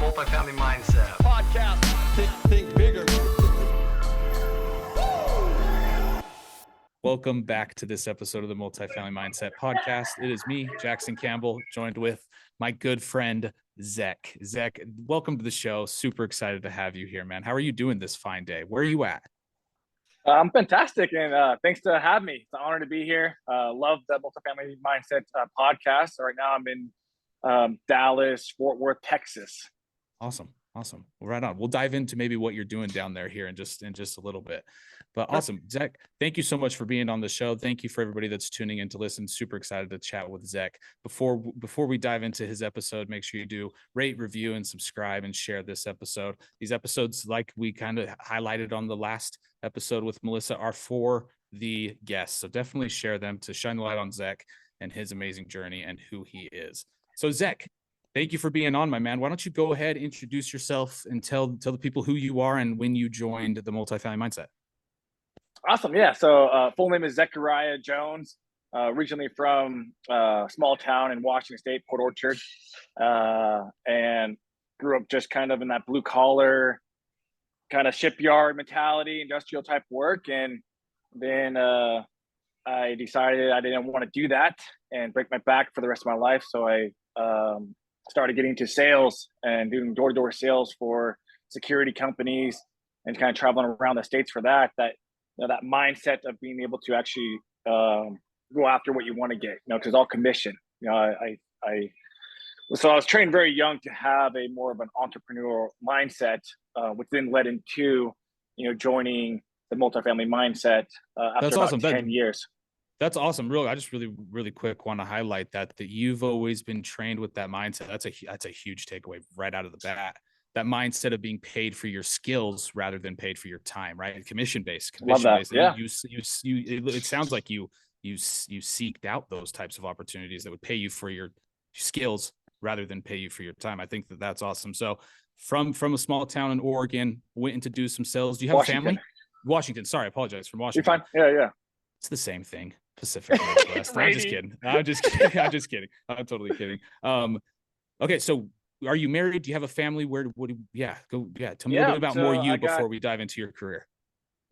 Multifamily Mindset podcast. Think bigger. Welcome back to this episode of the Multifamily Mindset podcast. It is me, Jackson Campbell, joined with my good friend, Zech. Zech, welcome to the show. Super excited to have you here, man. How are you doing this fine day? Where are you at? I'm fantastic, and thanks to have me. It's an honor to be here. Love the Multifamily Mindset podcast. Right now I'm in Dallas, Fort Worth, Texas. Awesome. Well, right on. We'll dive into maybe what you're doing down there here in just a little bit. But awesome. Zech, thank you so much for being on the show. Thank you for everybody that's tuning in to listen. Super excited to chat with Zech. Before we dive into his episode, make sure you do rate, review, and subscribe and share this episode. These episodes, like we kind of highlighted on the last episode with Melissa, are for the guests. So definitely share them to shine the light on Zech and his amazing journey and who he is. So Zech, thank you for being on, my man. Why don't you go ahead, introduce yourself, and tell the people who you are and when you joined the Multifamily Mindset. Awesome. Yeah. So full name is Zechariah Jones, originally from a small town in Washington State, Port Orchard, and grew up just kind of in that blue collar kind of shipyard mentality, industrial type work. And then I decided I didn't want to do that and break my back for the rest of my life. So I started getting into sales and doing door-to-door sales for security companies and kind of traveling around the States for that mindset of being able to actually go after what you want to get, because it's all commission. So I was trained very young to have a more of an entrepreneurial mindset, which then led into, joining the Multifamily Mindset after That's about awesome. 10 years. That's awesome. Really, I just really quick want to highlight that you've always been trained with that mindset. That's a huge takeaway right out of the bat. That mindset of being paid for your skills rather than paid for your time, right? Commission based. Love that. Yeah. It sounds like you seeked out those types of opportunities that would pay you for your skills rather than pay you for your time. I think that's awesome. So from a small town in Oregon, went in to do some sales. Do you have a family? Washington. Sorry, I apologize. From Washington. You're fine. Yeah. It's the same thing. Pacific Northwest. I'm just kidding. I'm totally kidding. Okay. So are you married? Do you have a family? Tell me a little bit about you before we dive into your career.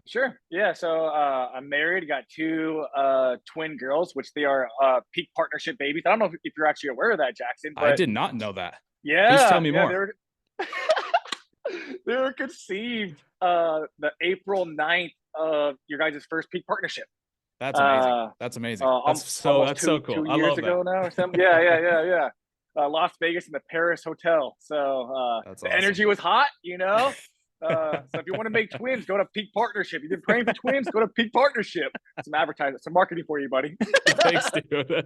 Sure. Yeah. So I'm married, got two twin girls, which they are peak partnership babies. I don't know if you're actually aware of that, Jackson. But I did not know that. Yeah. Please tell me more. They were conceived the April 9th of your guys' first peak partnership. That's amazing. That's amazing. That's so cool. 2 years ago now or something. Yeah. Las Vegas in the Paris Hotel. So That's the awesome. energy was hot, So if you want to make twins, go to Peak Partnership. You've been praying for twins, go to Peak Partnership. Some advertising, some marketing for you, buddy. Thanks, dude.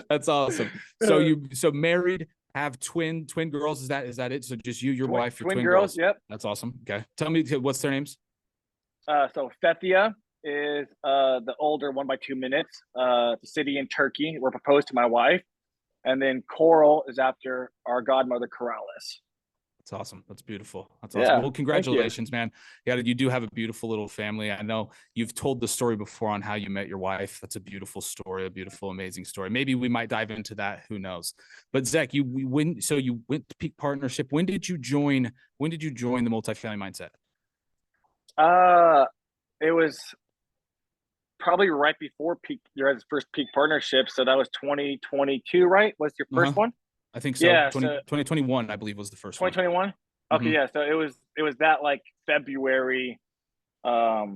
That's awesome. So married, have twin girls. Is that it? So just you, your wife, your twin girls. Yep. That's awesome. Okay. Tell me what's their names. So Fethia is the older 1 by 2 minutes. The city in Turkey. We're proposed to my wife. And then Coral is after our godmother, Corrales. That's awesome. That's beautiful. That's awesome. Yeah, well, congratulations, man. Yeah, you do have a beautiful little family. I know you've told the story before on how you met your wife. That's a beautiful story, a beautiful, amazing story. Maybe we might dive into that. Who knows? But Zech, you went to Peak Partnership. When did you join the Multifamily Mindset? It was probably right before your first Peak Partnership. So that was 2022, right? Was your first one? I think so. Yeah, 2021, I believe, was the first 2021? one. 2021? Okay, yeah. So it was that like February, because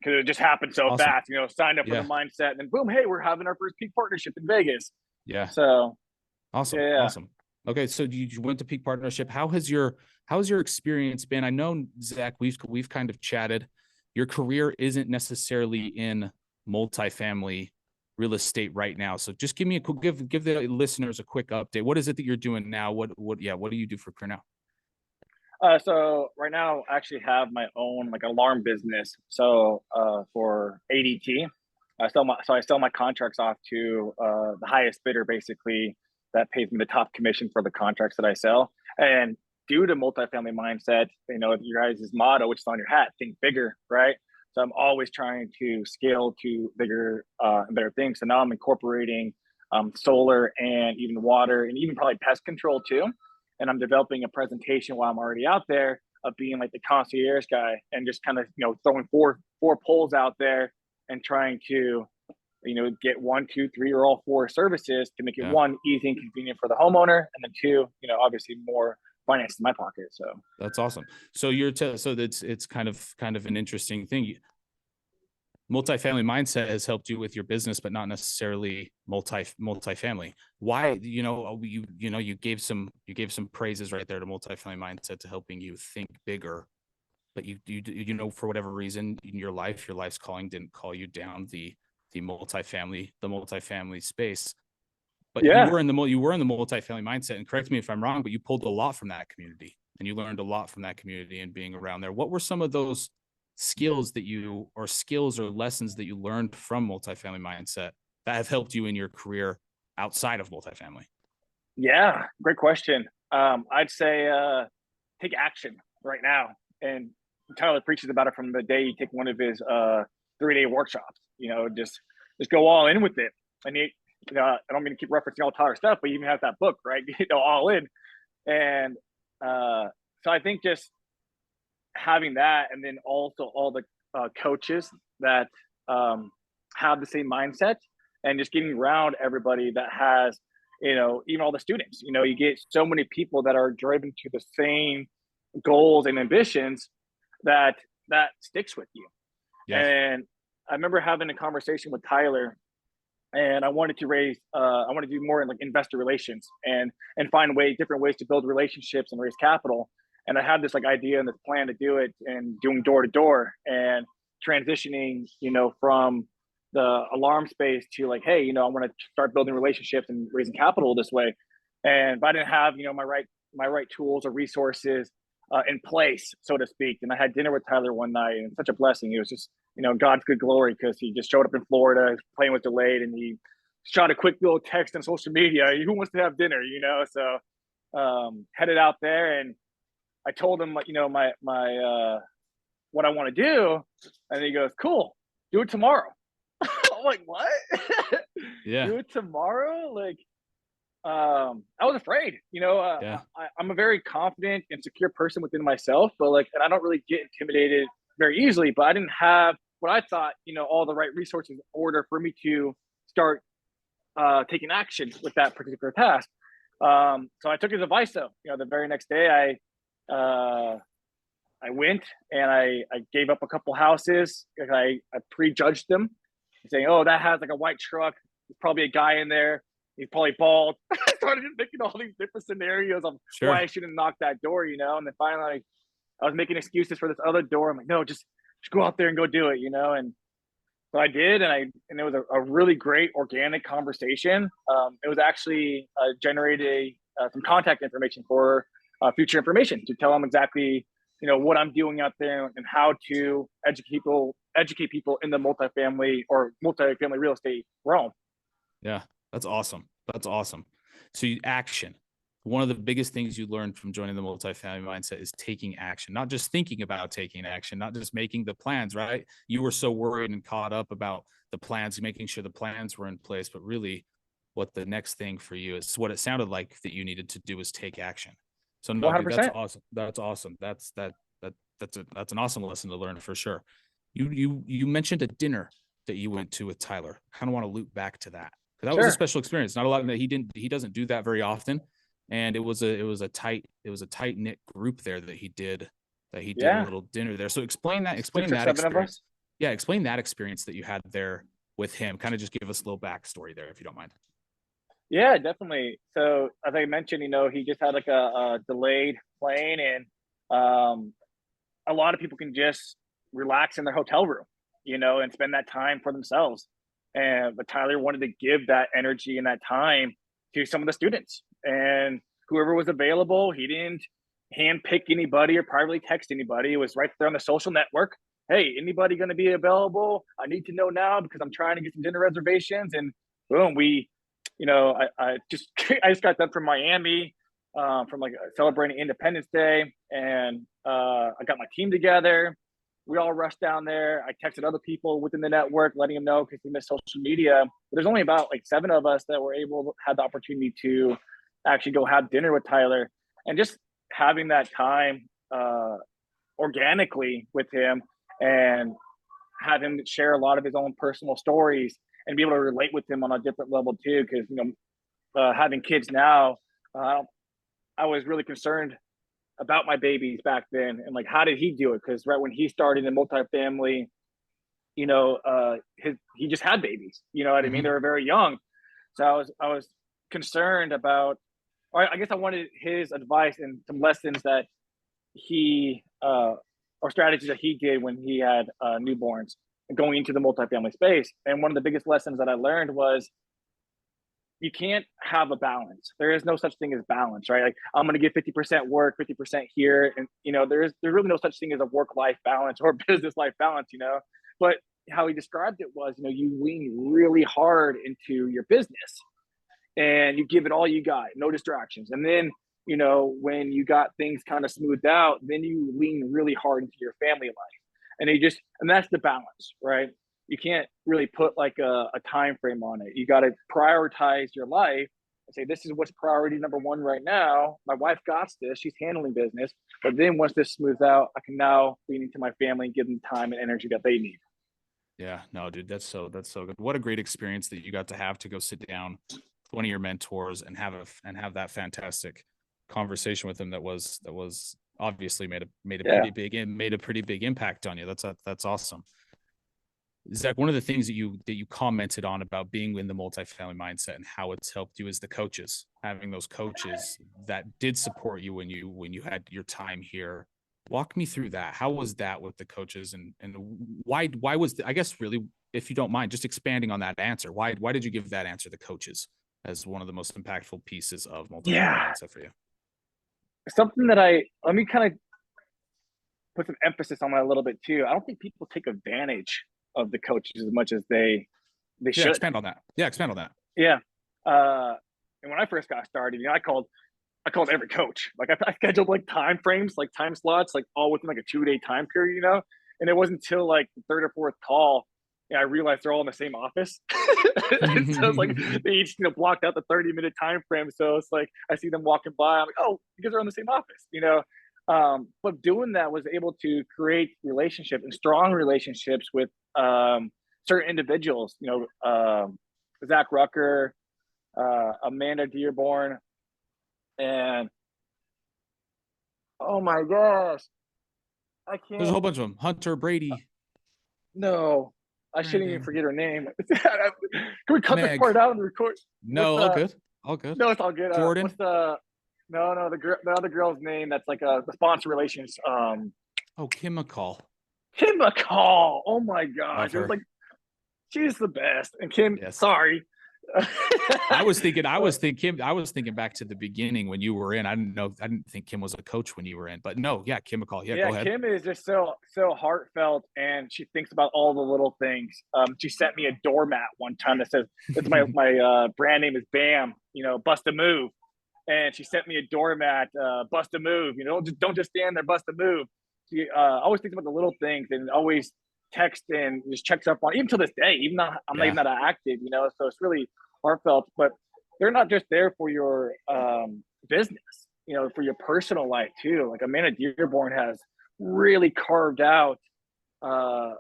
it just happened so Awesome. fast. Signed up for the mindset, and then boom, hey, we're having our first Peak Partnership in Vegas. Yeah. So awesome. Yeah. Awesome. Okay, so you went to Peak Partnership. How has your experience been? I know, Zech, we've kind of chatted. Your career isn't necessarily in multifamily real estate right now. So just give the listeners a quick update. What is it that you're doing now? What do you do for career now? So right now I actually have my own alarm business. So for ADT, I sell my contracts off to the highest bidder, basically, that pays me the top commission for the contracts that I sell. And due to Multifamily Mindset, your guys' motto, which is on your hat, think bigger, right? So I'm always trying to scale to bigger and better things. So now I'm incorporating solar and even water and even probably pest control too. and I'm developing a presentation while I'm already out there of being like the concierge guy and just kind of, throwing four polls out there and trying to, get 1, 2, 3, or all 4 services to make it one, easy and convenient for the homeowner, and then 2, obviously more finance in my pocket. So that's awesome. So so it's kind of an interesting thing. Multifamily Mindset has helped you with your business, but not necessarily multifamily. Why? You gave some praises right there to Multifamily Mindset to helping you think bigger, but for whatever reason in your life's calling didn't call you down the multifamily space. But you were in the multifamily mindset, and correct me if I'm wrong, but you pulled a lot from that community and you learned a lot from that community and being around there. What were some of those skills or lessons that you learned from Multifamily Mindset that have helped you in your career outside of multifamily? Yeah, great question. I'd say take action right now. And Tyler preaches about it from the day he took one of his 3-day workshops. Just go all in with it. And I don't mean to keep referencing all Tyler stuff, but he even has that book, right? All in. And so I think just having that, and then also all the coaches that have the same mindset, and just getting around everybody that has, even all the students, you get so many people that are driven to the same goals and ambitions that sticks with you. Yeah. And I remember having a conversation with Tyler, and I wanted to do more in like investor relations and find different ways to build relationships and raise capital. And I had this like idea and this plan to do it, and doing door to door and transitioning, from the alarm space to like, hey, I want to start building relationships and raising capital this way. And if I didn't have, my right tools or resources in place, so to speak. And I had dinner with Tyler one night, and such a blessing. It was just, God's good glory, because he just showed up in Florida, his plane was delayed, and he shot a quick little text on social media, who wants to have dinner, So headed out there, and I told him, my what I want to do. And he goes, cool, do it tomorrow. I'm like, what? Yeah. Do it tomorrow? Like, I was afraid, I'm a very confident and secure person within myself, but and I don't really get intimidated very easily, but I didn't have what I thought, all the right resources in order for me to start taking action with that particular task. So I took his advice though. The very next day I went and I gave up a couple houses. I prejudged them, saying, oh, that has like a white truck. There's probably a guy in there. He's probably bald. I started thinking all these different scenarios of why I shouldn't knock that door, And then finally I was making excuses for this other door. I'm like, no, just go out there and go do it, And so I did, and it was a really great organic conversation. It was actually generated some contact information for future information to tell them exactly, what I'm doing out there and how to educate people in the multifamily real estate realm. Yeah, that's awesome. That's awesome. So action. One of the biggest things you learned from joining the Multifamily Mindset is taking action, not just thinking about taking action, not just making the plans, right? You were so worried and caught up about the plans, making sure the plans were in place, but really what the next thing for you is, what it sounded like that you needed to do is take action. So no, dude, that's awesome. That's awesome. That's an awesome lesson to learn for sure. You mentioned a dinner that you went to with Tyler. I kind of want to loop back to that. That was a special experience. Not a lot that he doesn't do that very often. And it was a tight knit group there that he did a little dinner there. So explain that experience. Yeah, explain that experience that you had there with him. Kind of just give us a little backstory there, if you don't mind. Yeah, definitely. So as I mentioned, he just had like a delayed plane, and a lot of people can just relax in their hotel room, and spend that time for themselves. But Tyler wanted to give that energy and that time to some of the students, and whoever was available. He didn't handpick anybody or privately text anybody. It was right there on the social network. Hey, anybody going to be available? I need to know now because I'm trying to get some dinner reservations. And boom, I just got done from Miami, from like celebrating Independence Day, and I got my team together. We all rushed down there. I texted other people within the network, letting them know because we missed social media. But there's only about like 7 of us that were had the opportunity to actually go have dinner with Tyler. and just having that time organically with him, and have him share a lot of his own personal stories and be able to relate with him on a different level too. Because having kids now, I was really concerned about my babies back then, and like, how did he do it? Because right when he started in multifamily, he just had babies. You know what I mean? They were very young, so I was concerned about, or I guess I wanted his advice and some lessons that he or strategies that he did when he had newborns and going into the multifamily space. And one of the biggest lessons that I learned was, you can't have a balance. There is no such thing as balance, right? Like, I'm going to give 50% work, 50% here. And, there's really no such thing as a work-life balance or business-life balance, But how he described it was, you lean really hard into your business and you give it all you got, no distractions. And then, when you got things kind of smoothed out, then you lean really hard into your family life. And that's the balance, right? You can't really put like a time frame on it. You got to prioritize your life and say, this is what's priority number one right now. My wife got this, she's handling business. But then once this smooths out, I can now lean into my family and give them time and energy that they need. Yeah, no, dude, that's so good. What a great experience that you got to go sit down with one of your mentors and have that fantastic conversation with him that was obviously made a pretty big impact on you. That's awesome. Zach, one of the things that you commented on about being in the multifamily mindset and how it's helped you is the coaches, having those coaches that did support you when you had your time here. Walk me through that. How was that with the coaches, and why was I guess really, if you don't mind, just expanding on that answer. Why did you give that answer, the coaches, as one of the most impactful pieces of multifamily mindset for you? Something that let me kind of put some emphasis on that a little bit too. I don't think people take advantage of the coaches as much as they should. Expand on that. Yeah. And when I first got started, I called every coach. Like, I scheduled like time frames, like time slots, like all within like a 2-day time period, And it wasn't until like the third or fourth call, I realized they're all in the same office. And so it's like they each, blocked out the 30-minute time frame. So it's like I see them walking by, I'm like, oh, you guys are in the same office, But doing that was able to create relationships and strong relationships with certain individuals, Zach Rucker, Amanda Dearborn, and oh my gosh, I can't. There's a whole bunch of them. Hunter Brady. No, I shouldn't even forget her name. Can we cut this part out and record? No, all good. All good. No, it's all good. Jordan. What's the other girl's name? That's like the sponsor relations. Kim McCall. Kim McCall. Oh my gosh, it was like, she's the best. And Kim, sorry. I was thinking back to the beginning when you were in. I didn't think Kim was a coach when you were in, but no, Kim McCall. Yeah, go ahead. Kim is just so heartfelt, and she thinks about all the little things. She sent me a doormat one time that says, it's my brand name is BAM, bust a move. And she sent me a doormat, bust a move, don't just stand there, bust a move. She always thinks about the little things and always text and just checks up on, even to this day, even though I'm not even that active, so it's really heartfelt. But they're not just there for your business, for your personal life too. Like, Amanda Dearborn has really carved out a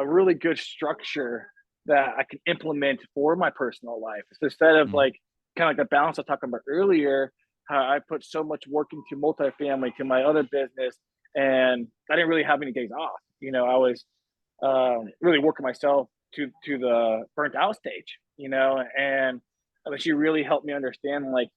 really good structure that I can implement for my personal life. So instead of like kind of like the balance I was talking about earlier, how I put so much work into multifamily, to my other business, and I didn't really have any days off. I was really working myself to the burnt out stage, and she really helped me understand, like,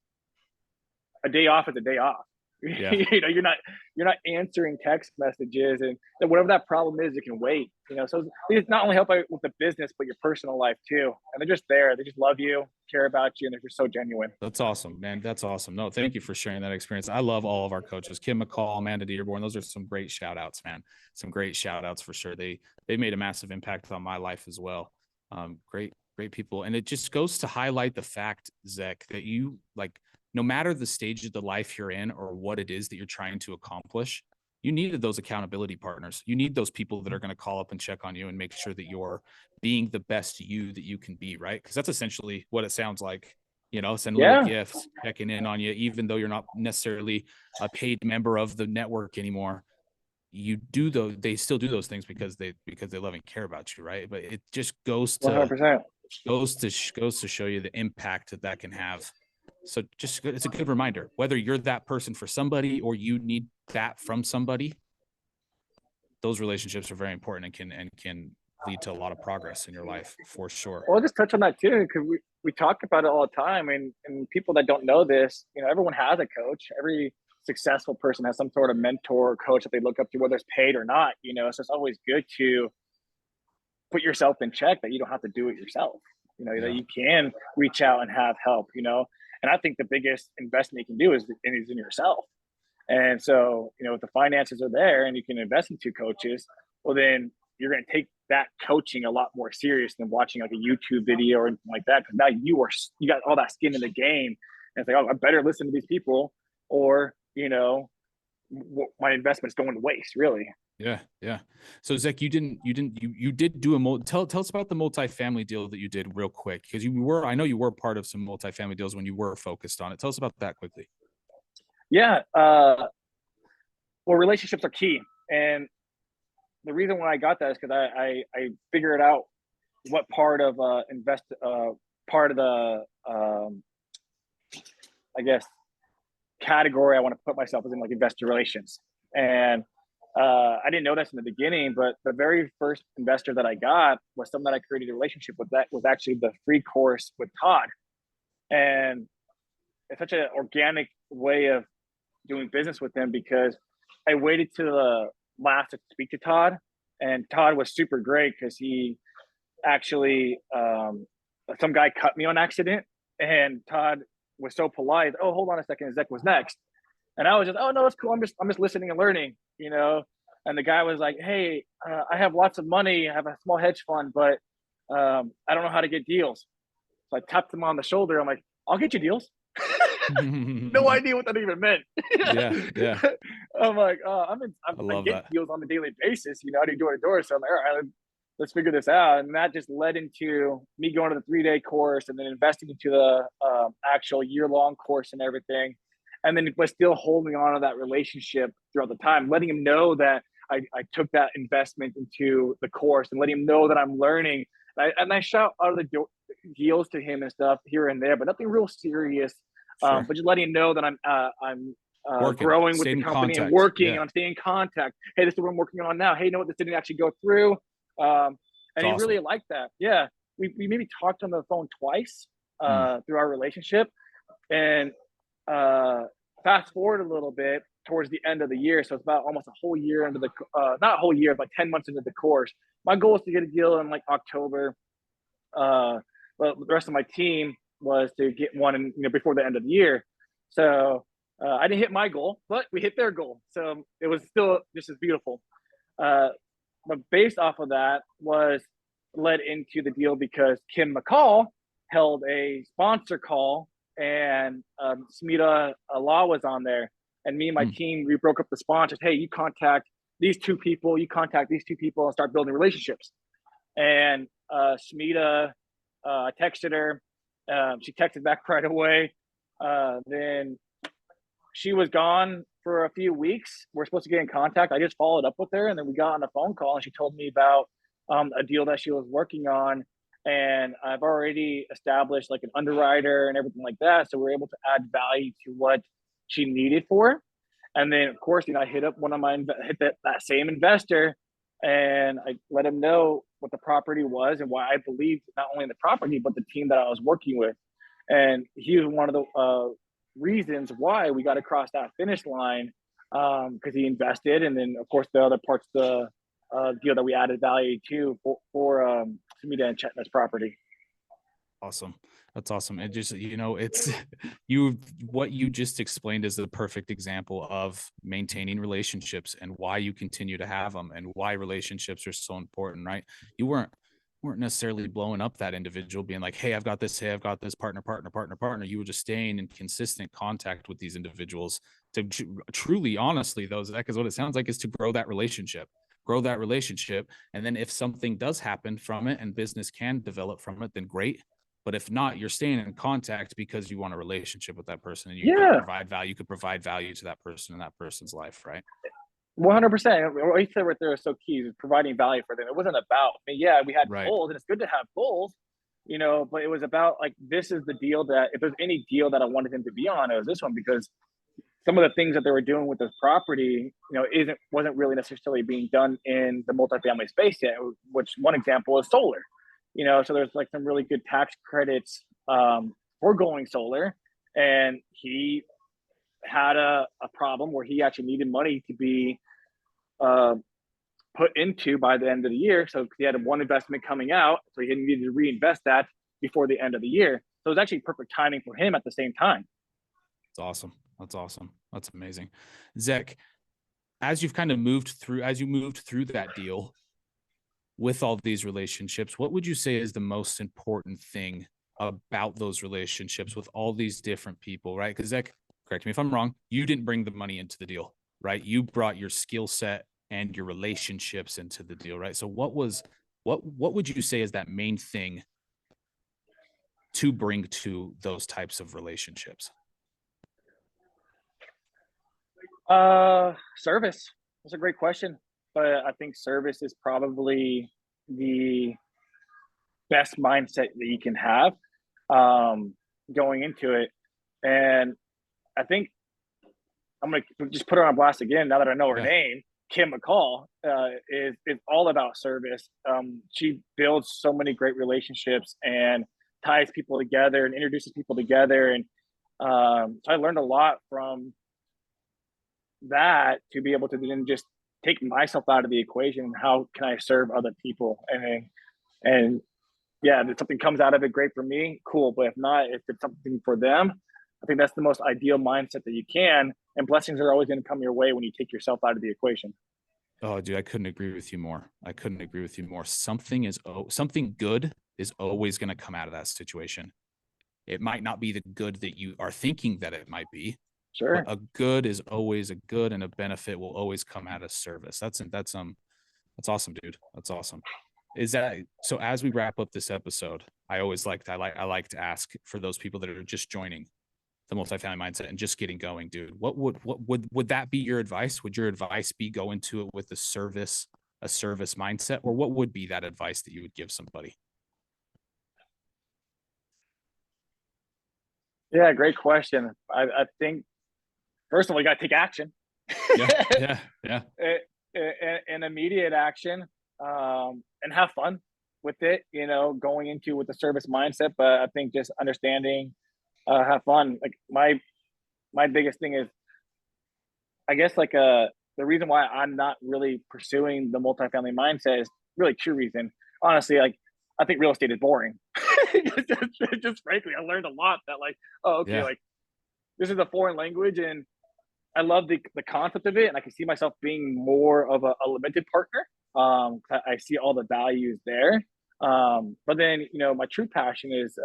a day off is a day off. Yeah. You're not answering text messages, and whatever that problem is, it can wait. So they not only help out with the business, but your personal life too. And they're just there. They just love you, care about you, and they're just so genuine. That's awesome, man. That's awesome. No, thank you for sharing that experience. I love all of our coaches, Kim McCall, Amanda Dearborn. Those are some great shout outs, man. Some great shout outs for sure. They made a massive impact on my life as well. Great people. And it just goes to highlight the fact, Zech, that you, like, no matter the stage of the life you're in or what it is that you're trying to accomplish, you needed those accountability partners. You need those people that are going to call up and check on you and make sure that you're being the best you that you can be, right? Because that's essentially what it sounds like send little Yeah. gifts, checking in on you, even though you're not necessarily a paid member of the network anymore. You do those, they still do those things because they love and care about you, right? But it just goes to 100%. goes to show you the impact that can have. So it's a good reminder, whether you're that person for somebody or you need that from somebody, those relationships are very important and can lead to a lot of progress in your life for sure. Well, I'll just touch on that too, because we talk about it all the time, and people that don't know this, everyone has a coach. Every successful person has some sort of mentor or coach that they look up to, whether it's paid or not. So it's always good to put yourself in check, that you don't have to do it yourself. That you can reach out and have help. And I think the biggest investment you can do is in yourself. And so, if the finances are there and you can invest in 2 coaches, well, then you're going to take that coaching a lot more serious than watching like a YouTube video or anything like that. Because now you got all that skin in the game, and it's like, oh, I better listen to these people, or my investment's going to waste, really. Yeah. So Zech, you did do tell us about the multifamily deal that you did real quick, because I know you were part of some multifamily deals when you were focused on it. Tell us about that quickly. Yeah. Well, relationships are key. And the reason why I got that is because I figured out what part of part of the I guess category I want to put myself is in, like investor relations. And I didn't know this in the beginning, but the very first investor that I got was someone that I created a relationship with. That was actually the free course with Todd. And it's such an organic way of doing business with him, because I waited to the last to speak to Todd, and Todd was super great because he actually some guy cut me on accident, and Todd was so polite. Oh, hold on a second, Zech was next. And I was just, oh no, it's cool. I'm just listening and learning, And the guy was like, hey, I have lots of money. I have a small hedge fund, but I don't know how to get deals. So I tapped him on the shoulder. I'm like, I'll get you deals. No idea what that even meant. Yeah. I'm like, I get that. deals on a daily basis. I do door to door. So I'm like, all right, let's figure this out. And that just led into me going to the 3-day course and then investing into the actual year-long course and everything. And then was still holding on to that relationship throughout the time, letting him know that I took that investment into the course, and letting him know that I'm learning. And I shout out of the deals to him and stuff here and there, but nothing real serious. Sure. But just letting him know that I'm growing with the company and working, and I'm staying in contact. Hey, this is what I'm working on now. Hey, you know what? This didn't actually go through. And he really liked that. Yeah. We maybe talked on the phone twice through our relationship. And fast forward a little bit towards the end of the year. So it's about almost a whole year into the, not a whole year, but 10 months into the course. My goal is to get a deal in like October. But the rest of my team was to get one in, before the end of the year. So I didn't hit my goal, but we hit their goal. So it was still just as beautiful. But based off of that was led into the deal because Kim McCall held a sponsor call, and Smita Allah was on there. And me and my team, we broke up the sponsors. Hey, you contact these 2 people, and start building relationships. And Smita, I texted her. She texted back right away. Then she was gone for a few weeks. We're supposed to get in contact. I just followed up with her, and then we got on a phone call, and she told me about a deal that she was working on. And I've already established like an underwriter and everything like that. So we're able to add value to what she needed for her. And then, of course, I hit up that same investor, and I let him know what the property was and why I believed not only in the property, but the team that I was working with. And he was one of the reasons why we got across that finish line, because he invested. And then, of course, the other parts of the deal that we added value to for Smita and Chetna's property. Awesome. That's awesome. And just, it's what you just explained is the perfect example of maintaining relationships and why you continue to have them and why relationships are so important, right? You weren't necessarily blowing up that individual being like, hey, I've got this, partner. You were just staying in consistent contact with these individuals to truly, honestly, though, Zach, is what it sounds like, is to grow that relationship. And then if something does happen from it and business can develop from it, then great. But if not, you're staying in contact because you want a relationship with that person, and you Yeah. provide value. You could provide value to that person in that person's life, right? 100%. What you said right there is so key, is providing value for them. It wasn't about, I mean, yeah, we had Right. goals, and it's good to have goals, you know, but it was about like, this is the deal that if there's any deal that I wanted him to be on, it was this one, because some of the things that they were doing with this property, you know, wasn't really necessarily being done in the multifamily space yet. Which one example is solar, you know. So there's like some really good tax credits for going solar, and he had a problem where he actually needed money to be put into by the end of the year. So he had one investment coming out, so he needed to reinvest that before the end of the year. So it was actually perfect timing for him at the same time. It's awesome. That's awesome. That's amazing. Zech, as you've kind of moved through that deal with all these relationships, what would you say is the most important thing about those relationships with all these different people, right? Because Zech, correct me if I'm wrong, you didn't bring the money into the deal, right? You brought your skill set and your relationships into the deal, right? So what would you say is that main thing to bring to those types of relationships? Service. That's a great question, but I think service is probably the best mindset that you can have going into it. And I think I'm gonna just put her on blast again now that I know her name. Kim McCall is all about service. She builds so many great relationships and ties people together and introduces people together. And so I learned a lot from that to be able to then just take myself out of the equation. How can I serve other people? And yeah, if something comes out of it, great for me, cool. But if not, if it's something for them, I think that's the most ideal mindset that you can. And blessings are always going to come your way when you take yourself out of the equation. Oh, dude, I couldn't agree with you more. Something good is always going to come out of that situation. It might not be the good that you are thinking that it might be. Sure. But a good is always a good, and a benefit will always come out of service. That's awesome, dude. That's awesome. Is that so? As we wrap up this episode, I like to ask for those people that are just joining the Multifamily Mindset and just getting going, dude. What would that be your advice? Would your advice be go into it with a service mindset, or what would be that advice that you would give somebody? Yeah, great question. I think first of all, you got to take action. Yeah. And immediate action, and have fun with it, you know, going into with the service mindset. But I think just understanding, have fun. Like my biggest thing is, I guess, like the reason why I'm not really pursuing the multifamily mindset is really two reasons. Honestly, like, I think real estate is boring. just frankly, I learned a lot that like, like this is a foreign language, and I love the concept of it, and I can see myself being more of a limited partner. I see all the values there. But then, you know, my true passion is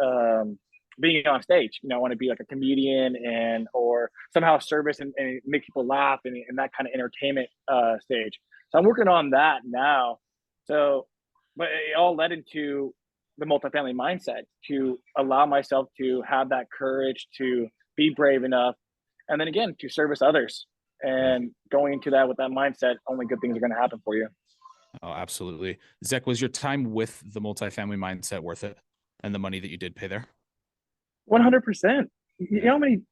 being on stage. You know, I want to be like a comedian or somehow service and make people laugh and that kind of entertainment stage. So I'm working on that now. So, but it all led into the multifamily mindset to allow myself to have that courage to be brave enough, and then again to service others. And going into that with that mindset, only good things are going to happen for you. Oh, absolutely. Zech, was your time with the Multifamily Mindset worth it, and the money that you did pay there? 100%. You know how many?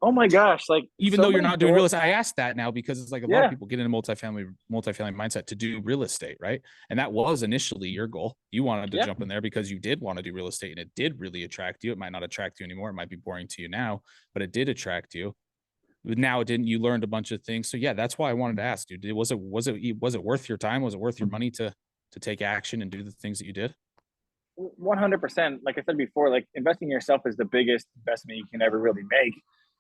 Oh my gosh! Like, even though you're not doing real estate, I asked that now because it's like a lot of people get into multifamily mindset to do real estate, right? And that was initially your goal. You wanted to jump in there because you did want to do real estate, and it did really attract you. It might not attract you anymore. It might be boring to you now, but it did attract you. But now it didn't. You learned a bunch of things. So yeah, that's why I wanted to ask, dude. Was it worth your time? Was it worth your money to take action and do the things that you did? 100%. Like I said before, like investing in yourself is the biggest investment you can ever really make.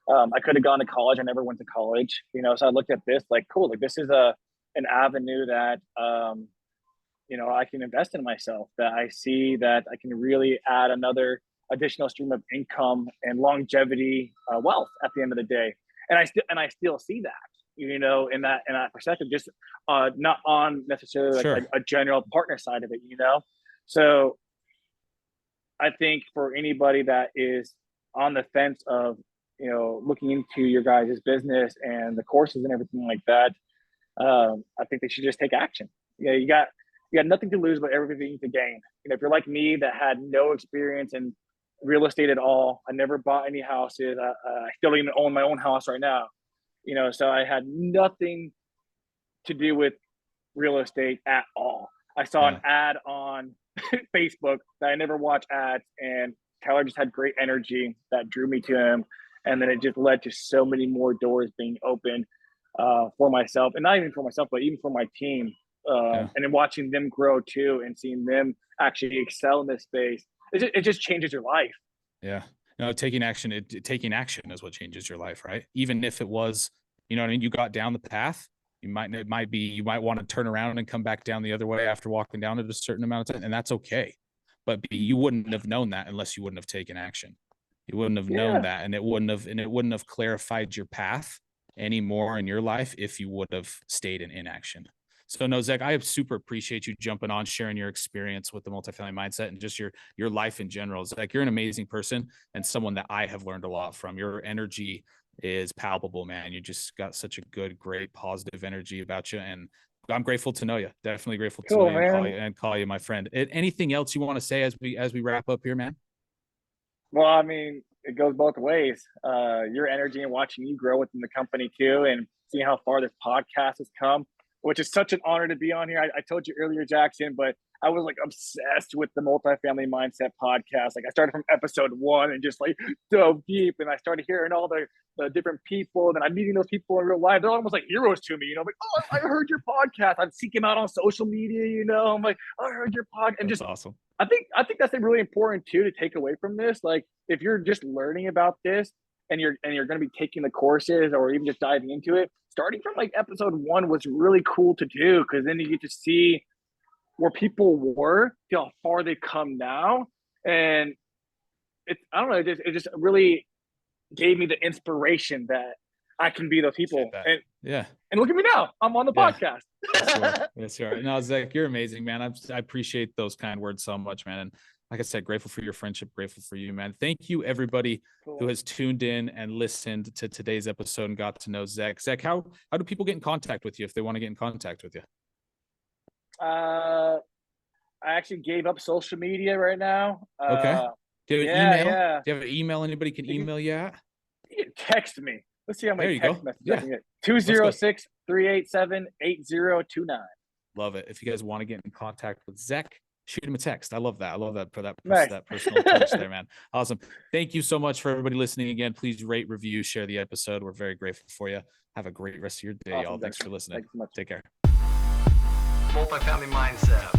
I could have gone to college. I never went to college, you know, so I looked at this like, cool, like this is an avenue that, you know, I can invest in myself, that I see that I can really add another additional stream of income and longevity, wealth at the end of the day. And I still see that, you know, in that perspective, just not on necessarily like a general partner side of it, you know? So I think for anybody that is on the fence of, looking into your guys' business and the courses and everything like that, I think they should just take action. You got nothing to lose, but everything to gain. If you're like me that had no experience in real estate at all, I never bought any houses. I still don't even own my own house right now. So I had nothing to do with real estate at all. I saw an ad on Facebook that I never watch ads, and Tyler just had great energy that drew me to him. And then it just led to so many more doors being opened for myself, and not even for myself, but even for my team. And then watching them grow too, and seeing them actually excel in this space, it just changes your life. Yeah. Taking action is what changes your life, right? Even if it was, you got down the path, you might want to turn around and come back down the other way after walking down it a certain amount of time, and that's okay. But you wouldn't have known that unless you wouldn't have taken action. You wouldn't have known that, and it wouldn't have clarified your path anymore in your life if you would have stayed in inaction. So no, Zech, I super appreciate you jumping on, sharing your experience with the Multifamily Mindset and just your life in general. Zech, you're an amazing person and someone that I have learned a lot from. Your energy is palpable, man. You just got such a good, great, positive energy about you. And I'm grateful to know you. Definitely grateful to know you and call you my friend. Anything else you want to say as we wrap up here, man? Well, I mean, it goes both ways. Your energy and watching you grow within the company too, and seeing how far this podcast has come, which is such an honor to be on here. I told you earlier, Jackson, but I was like obsessed with the Multifamily Mindset podcast. Like I started from episode 1 and just like dove deep, and I started hearing all the different people, and then I'm meeting those people in real life. They're almost like heroes to me, like, oh, I heard your podcast. I'd seek them out on social media, I'm like, I heard your podcast. And that's just awesome. I think that's really important too, to take away from this. Like if you're just learning about this and you're going to be taking the courses or even just diving into it, starting from like episode 1 was really cool to do, because then you get to see where people were, to how far they've come now. And I don't know, it just really gave me the inspiration that I can be those people. And look at me now, I'm on the podcast. Yes, you are. No, Zech, you're amazing, man. I appreciate those kind words so much, man. And like I said, grateful for your friendship, grateful for you, man. Thank you, everybody who has tuned in and listened to today's episode and got to know Zech. Zech, how do people get in contact with you if they want to get in contact with you? I actually gave up social media right now. Okay. Do you have an email? Yeah. Do you have an email anybody can email you at? You can text me. Let's see how many text messages I can get. 206-387-8029. Love it. If you guys want to get in contact with Zech, shoot him a text. I love that. I love that for that personal touch there, man. Awesome. Thank you so much for everybody listening again. Please rate, review, share the episode. We're very grateful for you. Have a great rest of your day, y'all. Thanks for listening. Thanks so much. Take care. Multifamily Mindset.